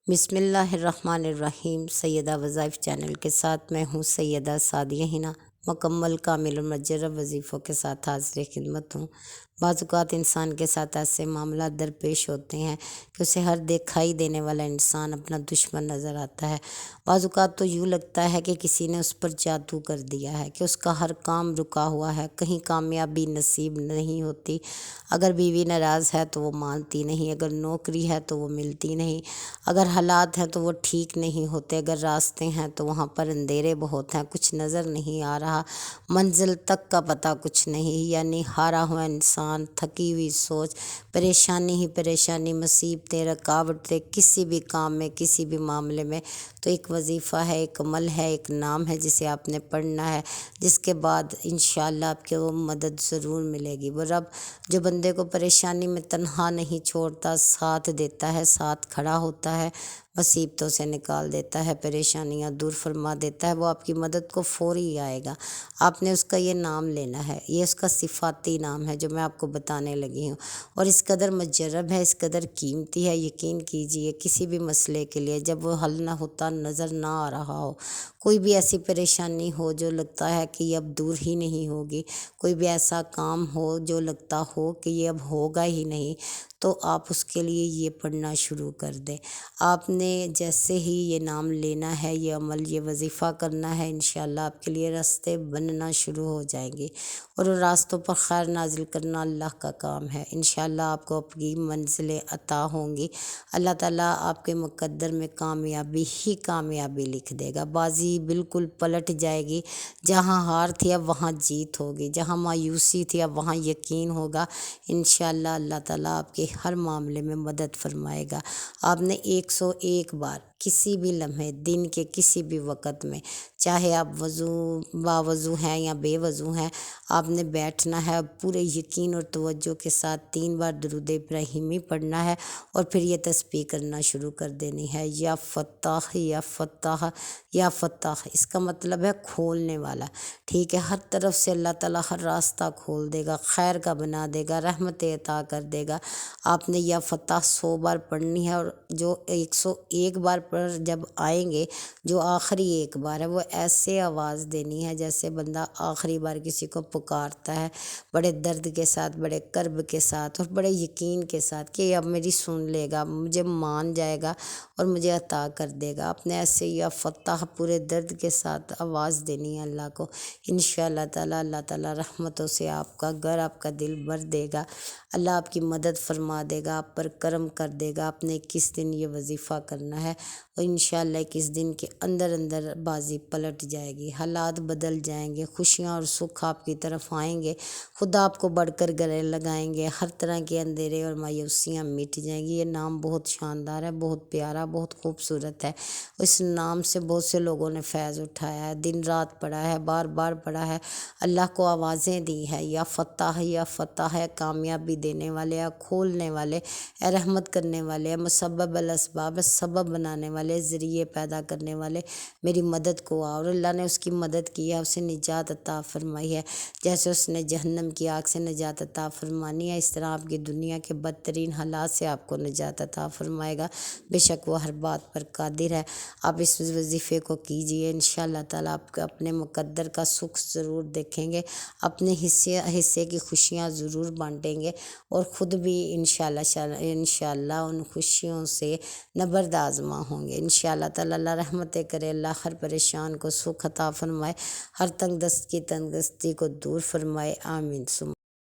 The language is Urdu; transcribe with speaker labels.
Speaker 1: بسم اللہ الرحمن الرحیم۔ سیدہ وظائف چینل کے ساتھ میں ہوں سیدہ سعدیہ ہنا، مکمل کامل اور مجرب وظیفوں کے ساتھ حاضر خدمت ہوں۔ بعض اوقات انسان کے ساتھ ایسے معاملات درپیش ہوتے ہیں کہ اسے ہر دکھائی دینے والا انسان اپنا دشمن نظر آتا ہے۔ بعض اوقات تو یوں لگتا ہے کہ کسی نے اس پر جادو کر دیا ہے کہ اس کا ہر کام رکا ہوا ہے، کہیں کامیابی نصیب نہیں ہوتی۔ اگر بیوی ناراض ہے تو وہ مانتی نہیں، اگر نوکری ہے تو وہ ملتی نہیں، اگر حالات ہیں تو وہ ٹھیک نہیں ہوتے، اگر راستے ہیں تو وہاں پر اندھیرے بہت ہیں، کچھ نظر نہیں آ رہا، منزل تک کا پتہ کچھ نہیں۔ یعنی ہارا ہوا انسان، تھکی ہوئی سوچ، پریشانی ہی پریشانی، مصیبتیں، رکاوٹیں کسی بھی کام میں، کسی بھی معاملے میں۔ تو ایک وظیفہ ہے، ایک عمل ہے، ایک نام ہے جسے آپ نے پڑھنا ہے، جس کے بعد انشاءاللہ آپ کو مدد ضرور ملے گی۔ وہ رب جو بندے کو پریشانی میں تنہا نہیں چھوڑتا، ساتھ دیتا ہے، ساتھ کھڑا ہوتا ہے، مصیبتوں سے نکال دیتا ہے، پریشانیاں دور فرما دیتا ہے، وہ آپ کی مدد کو فوری آئے گا۔ آپ نے اس کا یہ نام لینا ہے، یہ اس کا صفاتی نام ہے جو میں آپ کو بتانے لگی ہوں، اور اس قدر مجرب ہے، اس قدر قیمتی ہے۔ یقین کیجئے کسی بھی مسئلے کے لیے جب وہ حل نہ ہوتا نظر نہ آ رہا ہو، کوئی بھی ایسی پریشانی ہو جو لگتا ہے کہ یہ اب دور ہی نہیں ہوگی، کوئی بھی ایسا کام ہو جو لگتا ہو کہ یہ اب ہوگا ہی نہیں، تو آپ اس کے لیے یہ پڑھنا شروع کر دیں۔ آپ نے جیسے ہی یہ نام لینا ہے، یہ عمل، یہ وظیفہ کرنا ہے، انشاءاللہ آپ کے لیے راستے بننا شروع ہو جائیں گے، اور راستوں پر خیر نازل کرنا اللہ کا کام ہے۔ انشاءاللہ آپ کو اپنی منزلیں عطا ہوں گی، اللہ تعالیٰ آپ کے مقدر میں کامیابی ہی کامیابی لکھ دے گا، بازی بالکل پلٹ جائے گی۔ جہاں ہار تھی اب وہاں جیت ہوگی، جہاں مایوسی تھی اب وہاں یقین ہوگا۔ انشاءاللہ اللہ تعالیٰ آپ کے ہر معاملے میں مدد فرمائے گا۔ آپ نے 101 بار کسی بھی لمحے دن کے کسی بھی وقت میں، چاہے آپ باوضو ہیں یا بے وضو ہیں، آپ نے بیٹھنا ہے، پورے یقین اور توجہ کے ساتھ 3 بار درود ابراہیمی پڑھنا ہے، اور پھر یہ تسبیح کرنا شروع کر دینی ہے، یا فتاح یا فتاح یا فتاح۔ اس کا مطلب ہے کھولنے والا، ٹھیک ہے۔ ہر طرف سے اللہ تعالیٰ ہر راستہ کھول دے گا، خیر کا بنا دے گا، رحمت عطا کر دے گا۔ آپ نے یا فتح 100 بار پڑھنی ہے، اور جو 101 بار پر جب آئیں گے، جو آخری ایک بار ہے، وہ ایسے آواز دینی ہے جیسے بندہ آخری بار کسی کو پکارتا ہے، بڑے درد کے ساتھ، بڑے کرب کے ساتھ، اور بڑے یقین کے ساتھ کہ اب میری سن لے گا، مجھے مان جائے گا اور مجھے عطا کر دے گا۔ آپ نے ایسے یا فتح پورے درد کے ساتھ آواز دینی ہے اللہ کو۔ انشاءاللہ تعالیٰ اللہ تعالیٰ رحمتوں سے آپ کا گھر، آپ کا دل بھر دے گا، اللہ آپ کی مدد فرما دے گا، آپ پر کرم کر دے گا۔ آپ نے 21 دن یہ وظیفہ کرنا ہے، اور انشاءاللہ 21 دن کے اندر اندر بازی پلٹ جائے گی، حالات بدل جائیں گے، خوشیاں اور سکھ آپ کی طرف آئیں گے، خدا آپ کو بڑھ کر گلے لگائیں گے، ہر طرح کے اندھیرے اور مایوسیاں مٹ جائیں گی۔ یہ نام بہت شاندار ہے، بہت پیارا، بہت خوبصورت ہے، اس نام سے بہت سے لوگوں نے فیض اٹھایا ہے، دن رات پڑھا ہے، بار بار پڑھا ہے، اللہ کو آوازیں دی ہے، یا فتح یا فتح ہے، کامیابی دینے والے، یا کھولنے والے، اے رحمت کرنے والے، مسبب الاسباب، سبب بنانے والے، ذریعے پیدا کرنے والے، میری مدد کو آ۔ اور اللہ نے اس کی مدد کی ہے، اسے نجات عطا فرمائی ہے، جیسے اس نے جہنم کی آگ سے نجات عطا فرمانی ہے، اس طرح آپ کی دنیا کے بدترین حالات سے آپ کو نجات عطا فرمائے گا۔ بے شک وہ ہر بات پر قادر ہے۔ آپ اس وظیفے کو کیجئے، انشاءاللہ تعالیٰ آپ اپنے مقدر کا سکھ ضرور دیکھیں گے، اپنے حصے کی خوشیاں ضرور بانٹیں گے، اور خود بھی انشاءاللہ ان خوشیوں سے نبرد آزما ہوں گے۔ انشاءاللہ تعالیٰ اللہ رحمتیں کرے، اللہ ہر پریشان کو سکھ عطا فرمائے، ہر تنگ دست کی تنگ دستی کو دور فرمائے، آمین۔